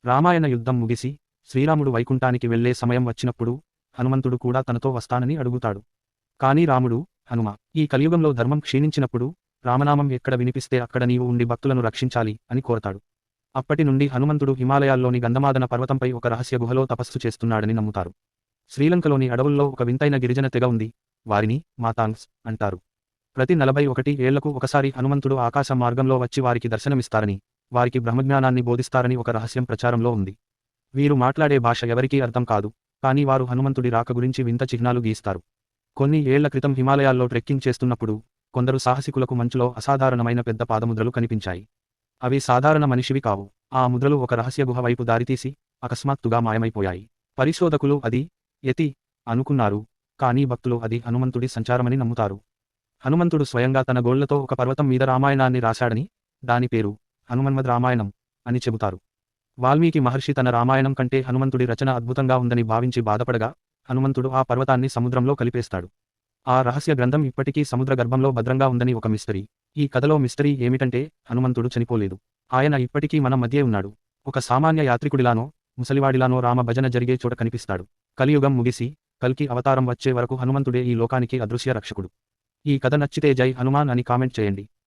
రామాయణ యుద్ధం ముగిసి శ్రీరాముడు వైకుంఠానికి వెళ్లే సమయం వచ్చినప్పుడు హనుమంతుడు కూడా తనతో వస్తానని అడుగుతాడు. కానీ రాముడు, హనుమ, ఈ కలియుగంలో ధర్మం క్షీణించినప్పుడు రామనామం ఎక్కడ వినిపిస్తే అక్కడ నీవు ఉండి భక్తులను రక్షించాలి అని కోరతాడు. అప్పటి నుండి హనుమంతుడు హిమాలయాల్లోని గంధమాదన పర్వతంపై ఒక రహస్య గుహలో తపస్సు చేస్తున్నాడని నమ్ముతారు. శ్రీలంకలోని అడవుల్లో ఒక వింతైన గిరిజన తెగ ఉంది. వారిని మాతాంగ్స్ అంటారు. ప్రతి 41 ఏళ్లకు ఒకసారి హనుమంతుడు ఆకాశ మార్గంలో వచ్చి వారికి దర్శనమిస్తారని, వారికి బ్రహ్మజ్ఞానాన్ని బోధిస్తారని ఒక రహస్యం ప్రచారంలో ఉంది. వీరు మాట్లాడే భాష ఎవరికీ అర్థం కాదు, కానీ వారు హనుమంతుడి రాక గురించి వింత చిహ్నాలు గీస్తారు. కొన్ని ఏళ్ల క్రితం హిమాలయాల్లో ట్రెక్కింగ్ చేస్తున్నప్పుడు కొందరు సాహసికులకు మంచులో అసాధారణమైన పెద్ద పాదముద్రలు కనిపించాయి. అవి సాధారణ మనిషివి కావు. ఆ ముద్రలు ఒక రహస్య గుహ వైపు దారితీసి అకస్మాత్తుగా మాయమైపోయాయి. పరిశోధకులు అది యతి అనుకున్నారు, కానీ భక్తులు అది హనుమంతుడి సంచారమని నమ్ముతారు. హనుమంతుడు స్వయంగా తన గోళ్లతో ఒక పర్వతం మీద రామాయణాన్ని రాశాడని, దాని పేరు హనుమన్మద్ రామాయణం అని చెబుతారు. వాల్మీకి మహర్షి తన రామాయణం కంటే హనుమంతుడి రచన అద్భుతంగా ఉందని భావించి బాధపడగా హనుమంతుడు ఆ పర్వతాన్ని సముద్రంలో కలిపేస్తాడు. ఆ రహస్య గ్రంథం ఇప్పటికీ సముద్ర గర్భంలో భద్రంగా ఉందని ఒక మిస్టరీ. ఈ కథలో మిస్టరీ ఏమిటంటే హనుమంతుడు చనిపోలేదు. ఆయన ఇప్పటికీ మన మధ్యే ఉన్నాడు. ఒక సామాన్య యాత్రికుడిలానో ముసలివాడిలానో రామ భజన జరిగే చోట కనిపిస్తాడు. కలియుగం ముగిసి కల్కి అవతారం వచ్చే వరకు హనుమంతుడే ఈ లోకానికి అదృశ్య రక్షకుడు. ఈ కథ నచ్చితే జై హనుమాన్ అని కామెంట్ చేయండి.